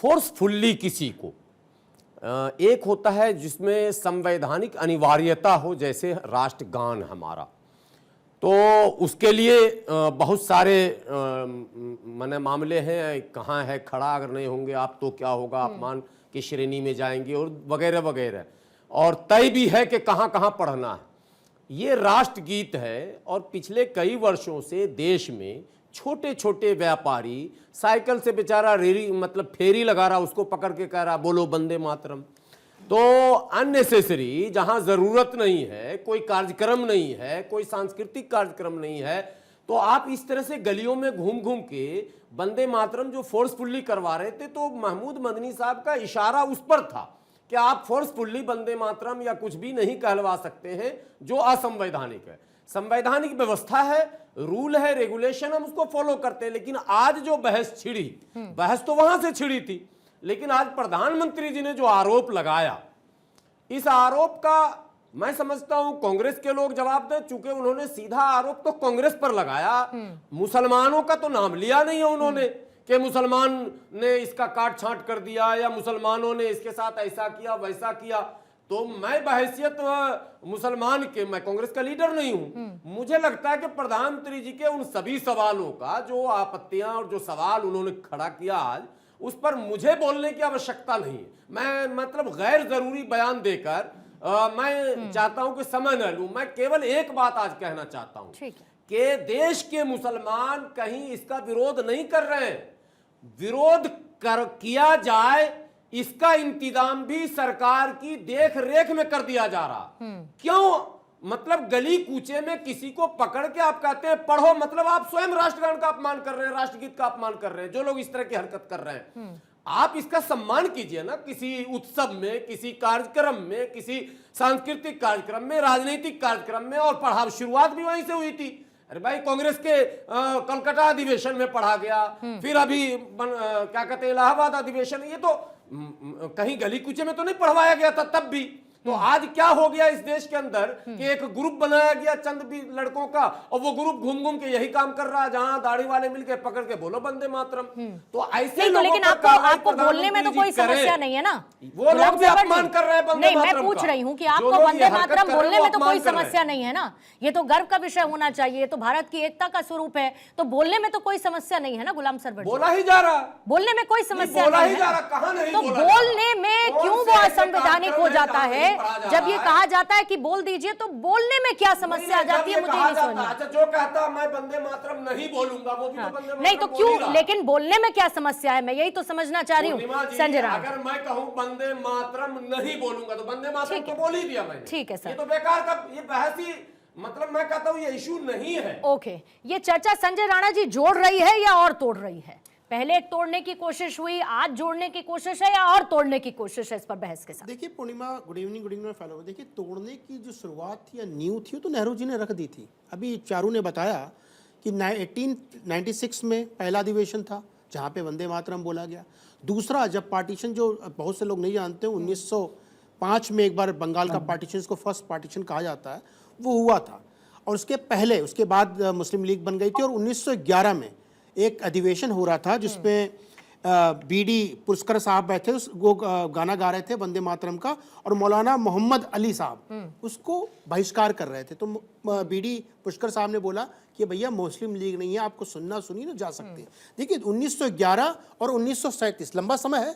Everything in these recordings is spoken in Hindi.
फोर्सफुल्ली किसी को, एक होता है जिसमें संवैधानिक अनिवार्यता हो, जैसे राष्ट्रगान हमारा, तो उसके लिए बहुत सारे माने मामले हैं, कहाँ है खड़ा, अगर नहीं होंगे आप तो क्या होगा, अपमान की श्रेणी में जाएंगे और वगैरह वगैरह, और तय भी है कि कहाँ कहाँ पढ़ना है। ये राष्ट्रगीत है और पिछले कई वर्षों से देश में छोटे छोटे व्यापारी साइकिल से बेचारा रेरी मतलब फेरी लगा रहा, उसको पकड़ के कह रहा बोलो वंदे मातरम। तो अननेसेसरी, जहां जरूरत नहीं है, कोई कार्यक्रम नहीं है, कोई सांस्कृतिक कार्यक्रम नहीं है, तो आप इस तरह से गलियों में घूम घूम के वंदे मातरम जो फोर्सफुल्ली करवा रहे थे, तो महमूद मदनी साहब का इशारा उस पर था कि आप फोर्सफुल्ली वंदे मातरम या कुछ भी नहीं कहलवा सकते हैं जो असंवैधानिक है। संवैधानिक व्यवस्था है, रूल है, रेगुलेशन, हम उसको फॉलो करते हैं। लेकिन आज जो बहस छिड़ी, बहस तो वहां से छिड़ी थी, लेकिन आज प्रधानमंत्री जी ने जो आरोप लगाया, इस आरोप का मैं समझता हूं कांग्रेस के लोग जवाब दें, चूंकि उन्होंने सीधा आरोप तो कांग्रेस पर लगाया, मुसलमानों का तो नाम लिया नहीं है उन्होंने कि मुसलमान ने इसका काट छांट कर दिया या मुसलमानों ने इसके साथ ऐसा किया वैसा किया। तो मैं बहैसियत मुसलमान के, मैं कांग्रेस का लीडर नहीं हूं, मुझे लगता है कि प्रधानमंत्री जी के उन सभी सवालों का जो आपत्तियां और जो सवाल उन्होंने खड़ा किया आज, उस पर मुझे बोलने की आवश्यकता नहीं है। मैं मतलब गैर जरूरी बयान देकर मैं चाहता हूं कि समय न लूं। मैं केवल एक बात आज कहना चाहता हूं कि देश के मुसलमान कहीं इसका विरोध नहीं कर रहे हैं, विरोध किया जाए इसका इंतजाम भी सरकार की देख रेख में कर दिया जा रहा। क्यों? मतलब गली कूचे में किसी को पकड़ के आप कहते हैं पढ़ो, मतलब आप स्वयं राष्ट्रगान का अपमान कर रहे हैं, राष्ट्रगीत का अपमान कर रहे हैं। जो लोग इस तरह की हरकत कर रहे हैं, आप इसका सम्मान कीजिए ना, किसी उत्सव में, किसी कार्यक्रम में, किसी सांस्कृतिक कार्यक्रम में, राजनीतिक कार्यक्रम में। और पढ़ा, शुरुआत भी वहीं से हुई थी। अरे भाई, कांग्रेस के कलकत्ता अधिवेशन में पढ़ा गया, फिर अभी क्या कहते हैं इलाहाबाद अधिवेशन, ये तो कहीं गली कुचे में तो नहीं पढ़वाया गया था तब भी। तो आज क्या हो गया इस देश के अंदर कि एक ग्रुप बनाया गया चंद भी लड़कों का, और वो ग्रुप घूम घूम के यही काम कर रहा है, जहां दाढ़ी वाले मिलके पकड़ के बोलो वंदे मातरम। तो ऐसे तो लेकिन आपको बोलने में तो कोई समस्या नहीं है ना, वो लोग भी अपमान कर रहे हैं वंदे मातरम। मैं पूछ रही हूँ कि आपको वंदे मातरम बोलने में तो कोई समस्या नहीं है ना, ये तो गर्व का विषय होना चाहिए, ये तो भारत की एकता का स्वरूप है, तो बोलने में तो कोई समस्या नहीं है ना गुलाम सरवर। बोला ही जा रहा, बोलने में कोई समस्या नहीं है, तो बोलने में क्यों वो असंवैधानिक हो जाता है? जब ये कहा जाता है कि बोल दीजिए, तो बोलने में क्या समस्या आ जाती है? मुझे नहीं समझ में। अच्छा, जो कहता मैं वंदे मातरम नहीं बोलूंगा, वो भी तो वंदे मातरम नहीं तो क्यों, लेकिन बोलने में क्या समस्या है? मैं यही तो समझना चाह रही हूँ संजय राणा। अगर मैं कहूँ वंदे मातरम नहीं बोलूंगा तो वंदे मातरम तो बोल ही दिया मैंने। ठीक है सर, ये तो बेकार का, ये बहस ही, मतलब मैं कहता हूँ ये इशू नहीं है। ओके, ये चर्चा संजय राणा जी जोड़ रही है या और तोड़ रही है? पहले एक तोड़ने की कोशिश हुई, आज जोड़ने की कोशिश है या और तोड़ने की कोशिश है इस पर बहस के साथ? देखिए पूर्णिमा, गुड इवनिंग फेलो। देखिए, तोड़ने की जो शुरुआत थी या नींव थी, तो नेहरू जी ने रख दी थी। अभी चारू ने बताया कि 1896 में पहला अधिवेशन था जहाँ पे वंदे मातरम बोला गया। दूसरा, जब पार्टीशन, जो बहुत से लोग नहीं जानते, 1905 में एक बार बंगाल का पार्टीशन, इसको फर्स्ट पार्टीशन कहा जाता है, वो हुआ था। और उसके पहले, उसके बाद मुस्लिम लीग बन गई थी। और 1911 में एक अधिवेशन हो रहा था जिसमें बीडी पुरस्कर साहब बैठे, वो गाना गा रहे थे वंदे मातरम का, और मौलाना मोहम्मद अली साहब उसको बहिष्कार कर रहे थे। तो बीडी पुरस्कर साहब ने बोला कि भैया मुस्लिम लीग नहीं है, आपको सुनना सुनी ना जा सकते। देखिए 1911 और 1937 लंबा समय है।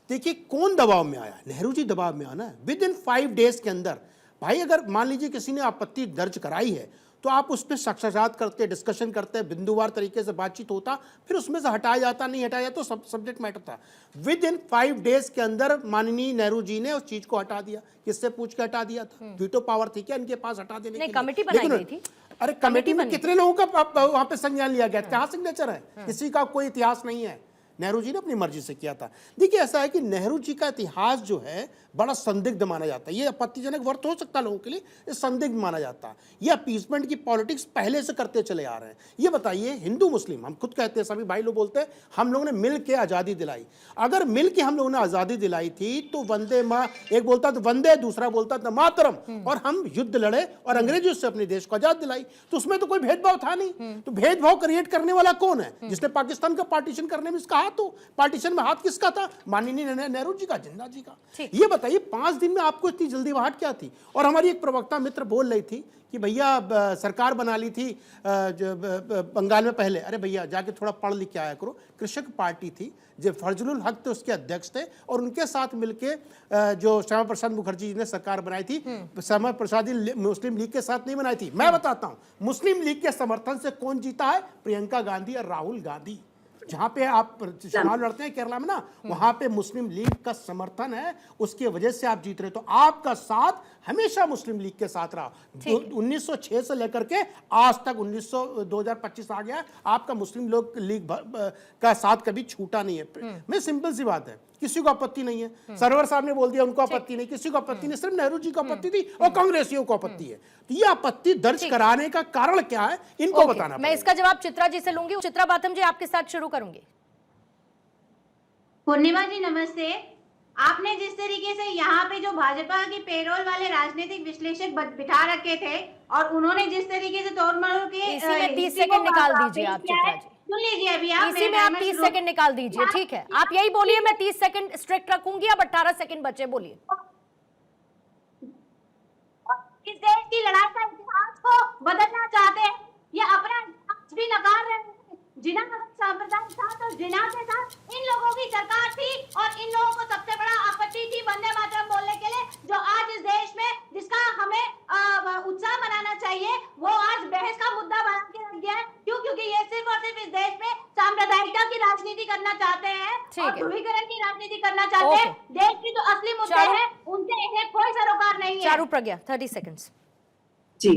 देखिए कौन दबाव में आया? नेहरू जी दबाव में आना है। विद इन 5 डेज के अंदर, भाई अगर मान लीजिए किसी ने आपत्ति दर्ज कराई है तो आप उस पर साक्षात्कार करते, डिस्कशन करते, बिंदुवार तरीके से बातचीत होता, फिर उसमें से हटाया जाता, नहीं हटाया तो सब्जेक्ट मैटर था। विद इन 5 डेज के अंदर माननीय नेहरू जी ने उस चीज को हटा दिया। किससे पूछ के हटा दिया था? वीटो पावर थी क्या इनके पास हटा देने की? कमेटी बनाई गई थी। अरे कमेटी में कितने लोगों का वहां पे संज्ञान लिया गया? क्या सिग्नेचर है? किसी का कोई इतिहास नहीं है। नेहरू जी ने अपनी मर्जी से किया था। देखिए ऐसा है कि नेहरू जी का इतिहास जो है बड़ा संदिग्ध माना जाता है। ये आपत्तिजनक वर्त हो सकता है लोगों के लिए, ये संदिग्ध माना जाता है। ये अपीसमेंट की पॉलिटिक्स पहले से करते चले आ रहे हैं। ये बताइए, हिंदू मुस्लिम, हम खुद कहते हैं, सभी भाई लोग बोलते हैं हम लोगों ने मिल के आज़ादी दिलाई। अगर मिल के हम लोगों ने आज़ादी दिलाई थी तो वंदे माँ, एक बोलता था वंदे, दूसरा बोलता था मातरम, और हम युद्ध लड़े और अंग्रेजों से अपने देश को आजाद दिलाई। तो उसमें तो कोई भेदभाव था नहीं। तो भेदभाव क्रिएट करने वाला कौन है? जिसने पाकिस्तान का पार्टीशन करने में इसका हाथ हाथ हो, पार्टीशन में हाथ किसका था? माननीय नेहरू जी का, जिन्ना जी का। ठीक। ये बताइए 5 दिन में आपको इतनी जल्दीबाहट क्या थी? और हमारी एक प्रवक्ता मित्र बोल रही थी कि भैया सरकार बना ली थी बंगाल में पहले। अरे भैया जाके थोड़ा पढ़ लिख के आया करो। कृषक पार्टी थी, जो फजलुल हक थे उसके अध्यक्ष थे, और उनके साथ मिलके जो श्यामा प्रसाद मुखर्जी जी ने सरकार बनाई थी, श्यामा प्रसाद जी मुस्लिम लीग के साथ नहीं बनाई थी। मैं बताता हूं मुस्लिम लीग के समर्थन से कौन जीता है? प्रियंका गांधी और राहुल गांधी। जहां पे आप चुनाव लड़ते हैं केरला में ना, वहां पे मुस्लिम लीग का समर्थन है, उसकी वजह से आप जीत रहे। तो आपका साथ हमेशा मुस्लिम लीग के साथ रहा। 1906 से लेकर के आज तक 2025 आ गया, आपका मुस्लिम लोग लीग का साथ कभी छूटा नहीं है। मैं सिंपल सी बात है, किसी को आपत्ति नहीं है। सरवर साहब ने बोल दिया उनको आपत्ति नहीं, किसी को आपत्ति नहीं, सिर्फ नेहरू जी को आपत्ति थी और कांग्रेसियों को आपत्ति है। तो ये आपत्ति दर्ज कराने का कारण क्या है, इनको बताना। मैं इसका जवाब चित्रा जी से लूंगी। चित्रा बाथम जी, आपके साथ शुरू करूंगी। पूर्णिमा जी नमस्ते। आपने जिस तरीके से यहाँ पे जो भाजपा की पेरोल वाले राजनीतिक विश्लेषक बिठा रखे थे और उन्होंने जिस तरीके से तोड़ मरोड़ के इसी में 30 सेकंड निकाल दीजिए आप चित्रा जी। सुन लीजिए अभी आप, इसी में आप 30 सेकंड निकाल दीजिए। ठीक है, आप यही बोलिए, मैं 30 सेकंड स्ट्रिक्ट रखूंगी। अब 18 सेकंड बचे, बोलिए। इस देश की लड़ाई का इतिहास को बदलना चाहते हैं, ये अपना इतिहास भी नकार रहे हैं। जिना सांप्रदायिक था तो जिना के साथ इन लोगों की सरकार थी और इन लोगों को सबसे बड़ा आपत्ति थी वंदे मातरम बोलने के लिए, जो आज इस देश में जिसका हमें उत्साह मनाना चाहिए, वो आज बहस का मुद्दा बना के रख दिया है। क्यों? क्योंकि ये सिर्फ और सिर्फ इस देश में सांप्रदायिकता की राजनीति करना चाहते हैं और ध्रुवीकरण की राजनीति करना चाहते हैं। देश की जो असली मुद्दे हैं उनसे इन्हें कोई सरोकार नहीं है। चारू प्रज्ञा 30 सेकंड्स। जी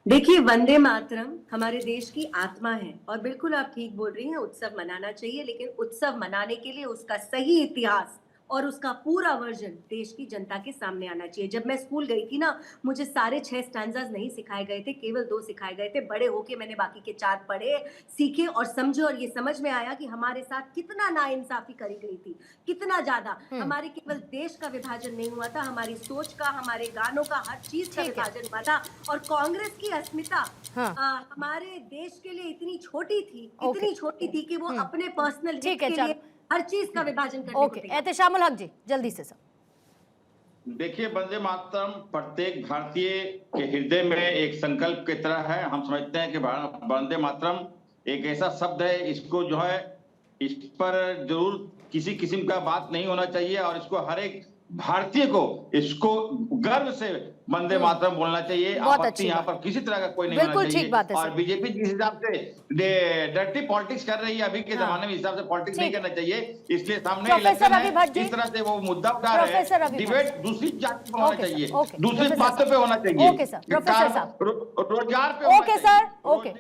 देखिए, वंदे मातरम हमारे देश की आत्मा है और बिल्कुल आप ठीक बोल रही हैं, उत्सव मनाना चाहिए, लेकिन उत्सव मनाने के लिए उसका सही इतिहास और उसका पूरा वर्जन देश की जनता के सामने आना चाहिए। जब मैं स्कूल गई थी ना, मुझे सारे 6 स्टैंजास नहीं सिखाए गए थे, केवल 2 सिखाए गए थे। बड़े होके मैंने बाकी के 4 पढ़े, सीखे और समझे, और ये समझ में आया कि हमारे साथ कितना नाइंसाफी करी गई थी, कितना ज्यादा। हमारे केवल देश का विभाजन नहीं हुआ था, हमारी सोच का, हमारे गानों का, हर चीज का विभाजन हुआ था। और कांग्रेस की अस्मिता हमारे देश के लिए इतनी छोटी थी, इतनी छोटी थी कि वो अपने पर्सनल हित के लिए हर चीज का विभाजन करने को तैयार। एहतेशामुल हक जी, जल्दी से सब। देखिए, वंदे मातरम प्रत्येक भारतीय के हृदय में एक संकल्प की तरह है। हम समझते हैं कि वंदे मातरम एक ऐसा शब्द है, इसको जो है इस पर जरूर किसी किस्म का बात नहीं होना चाहिए और इसको हर एक भारतीय को इसको गर्व से वंदे मातरम बोलना चाहिए। आपत्ति यहाँ पर किसी तरह का कोई नहीं होना चाहिए। और बीजेपी जिस हिसाब से डर्टी पॉलिटिक्स कर रही है अभी के जमाने में, इस हिसाब से पॉलिटिक्स नहीं करना चाहिए। इसलिए सामने इलेक्शन है, इस तरह से वो मुद्दा उठा रहे हैं। डिबेट दूसरी जाति पर होना चाहिए, दूसरी बातों पे होना चाहिए, ओके सर, प्रोफेसर साहब, रोजगार पे होना चाहिए। Okay sir, okay.